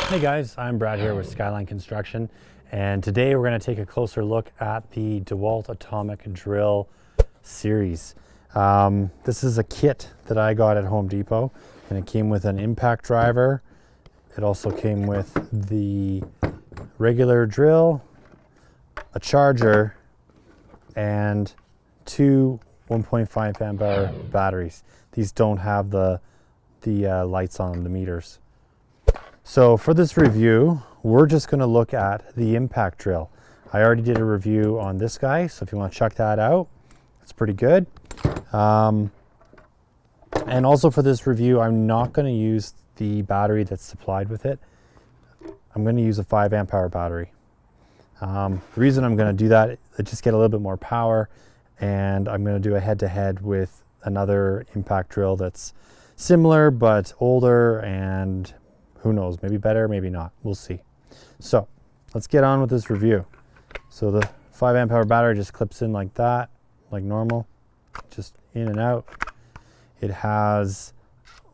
Hey guys, I'm Brad here with Skyline Construction, and today we're going to take a closer look at the Dewalt Atomic Drill series. This is a kit that I got at Home Depot, and it came with an impact driver. It also came with the regular drill, a charger, and two 1.5 amp hour batteries. These don't have the lights on the meters. So for this review, we're just going to look at the impact drill. I already did a review on this guy, so if you want to check that out, it's pretty good. And also for this review, I'm not going to use the battery that's supplied with it. I'm going to use a 5 amp hour battery. The reason I'm going to do that is just get a little bit more power, and I'm going to do a head-to-head with another impact drill that's similar but older, and who knows, maybe better, maybe not, we'll see. So let's get on with this review. So the 5 amp hour battery just clips in like that, like normal, just in and out. It has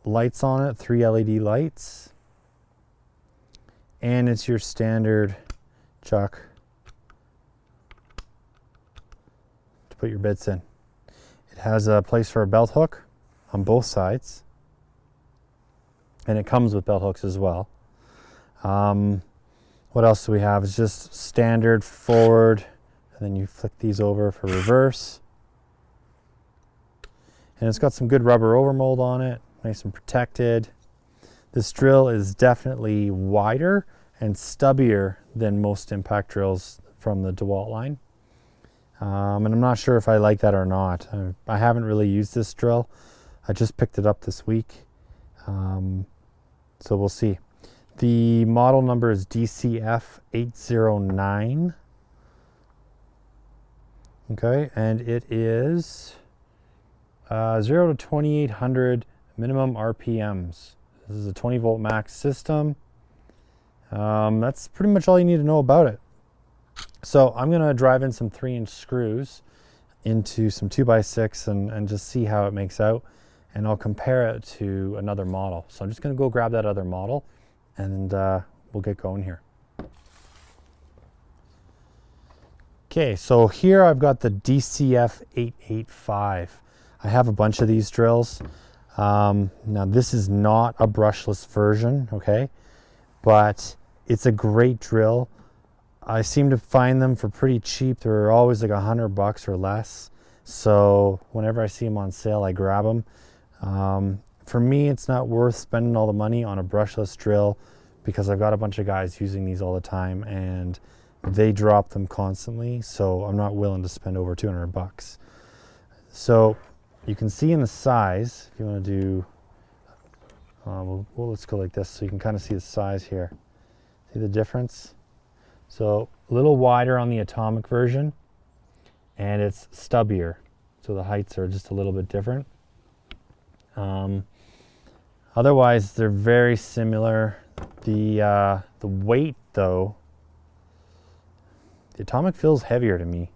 lights on it, 3 LED lights, and it's your standard chuck to put your bits in. It has a place for a belt hook on both sides, and it comes with belt hooks as well. What else do we have? It's just standard forward, and then you flick these over for reverse. And it's got some good rubber overmold on it, nice and protected. This drill is definitely wider and stubbier than most impact drills from the Dewalt line. And I'm not sure if I like that or not. I haven't really used this drill. I just picked it up this week. So we'll see. The model number is DCF809. Okay, and it is 0 to 2800 minimum RPMs. This is a 20 volt max system. That's pretty much all you need to know about it. So I'm going to drive in some 3-inch screws into some 2x6 and just see how it makes out. And I'll compare it to another model. So I'm just going to go grab that other model, and we'll get going here. Okay, so here I've got the DCF885. I have a bunch of these drills. Now this is not a brushless version, okay? But it's a great drill. I seem to find them for pretty cheap. They're always like $100 or less. So whenever I see them on sale, I grab them. For me, it's not worth spending all the money on a brushless drill because I've got a bunch of guys using these all the time and they drop them constantly, so I'm not willing to spend over $200. So you can see in the size, if you want to do, well, let's go like this so you can kind of see the size here. See the difference? So a little wider on the atomic version, and it's stubbier, so the heights are just a little bit different. Otherwise, they're very similar. The weight, though, the atomic feels heavier to me,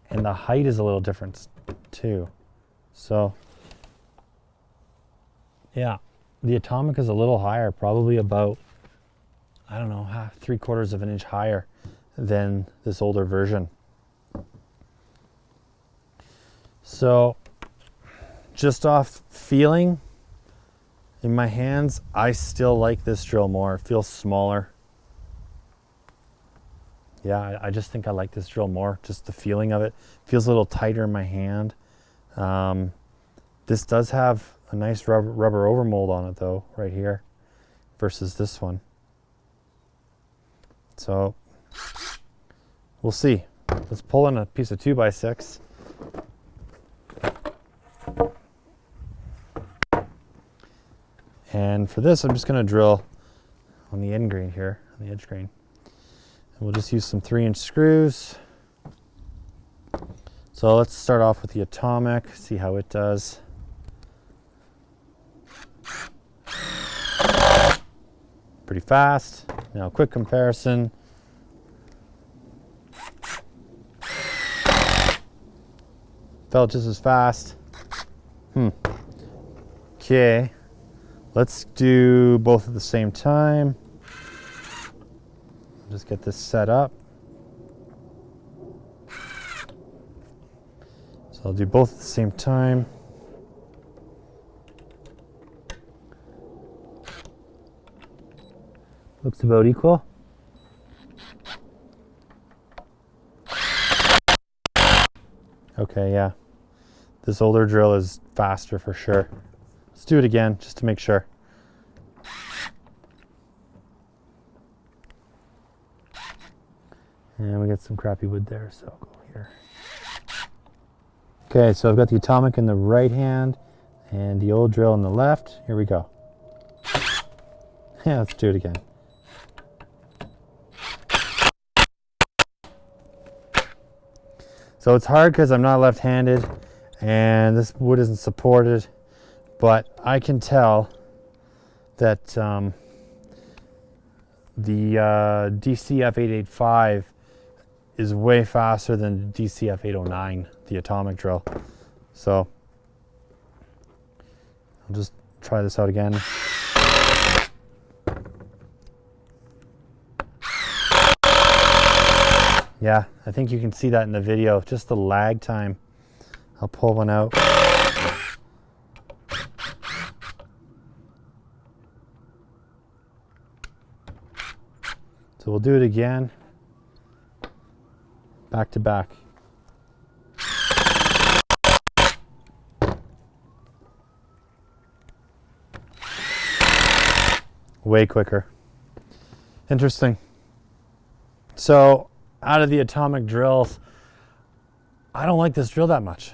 and the height is a little different too. So, yeah, the atomic is a little higher, probably about, I don't know, 3/4 of an inch higher than this older version. So, just off feeling in my hands, I still like this drill more. It feels smaller. Yeah, I just think I like this drill more. Just the feeling of it. Feels a little tighter in my hand. This does have a nice rubber overmold on it though, right here, versus this one. So, we'll see. Let's pull in a piece of 2x6. And for this, I'm just going to drill on the end grain here, on the edge grain. And we'll just use some 3-inch screws. So let's start off with the atomic, see how it does. Pretty fast. Now, quick comparison. Felt just as fast. Okay. Let's do both at the same time. Just get this set up. So I'll do both at the same time. Looks about equal. Okay, yeah. This older drill is faster for sure. Let's do it again just to make sure. And we got some crappy wood there, so I'll go here. Okay, so I've got the atomic in the right hand and the old drill in the left. Here we go. Yeah, let's do it again. So it's hard because I'm not left-handed and this wood isn't supported, but I can tell that the DCF885 is way faster than DCF809, the atomic drill. So I'll just try this out again. Yeah, I think you can see that in the video, just the lag time. I'll pull one out. So we'll do it again, back to back. Way quicker. Interesting. So out of the atomic drills, I don't like this drill that much.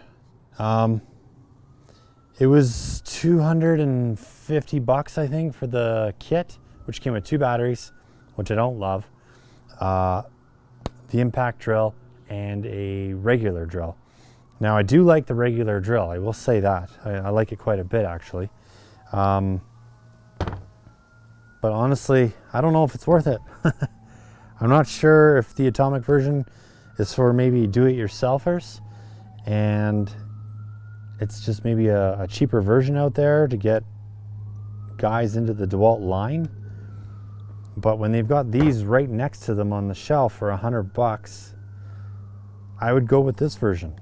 It was $250, I think, for the kit, which came with 2 batteries, which I don't love, the impact drill, and a regular drill. Now, I do like the regular drill, I will say that. I like it quite a bit, actually. But honestly, I don't know if it's worth it. I'm not sure if the atomic version is for maybe do-it-yourselfers, and it's just maybe a cheaper version out there to get guys into the Dewalt line. But when they've got these right next to them on the shelf for $100, I would go with this version.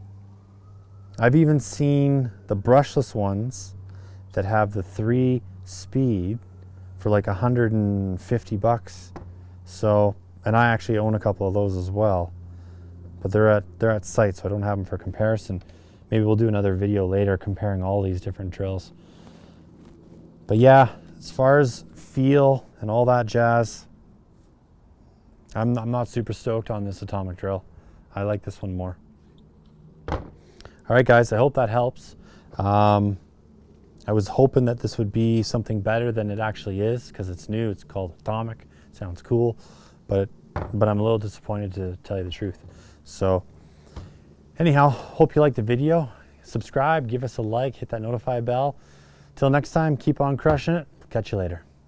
I've even seen the brushless ones that have the 3-speed for like $150. So, and I actually own a couple of those as well, but they're at site, so I don't have them for comparison. Maybe we'll do another video later comparing all these different drills. But yeah, as far as feel and all that jazz, I'm not super stoked on this atomic drill. I like this one more. All right, guys, I hope that helps. I was hoping that this would be something better than it actually is, because it's new. It's called atomic. Sounds cool, but I'm a little disappointed, to tell you the truth. So anyhow, hope you liked the video. Subscribe, give us a like, hit that notify bell. Till next time, keep on crushing it. Catch you later.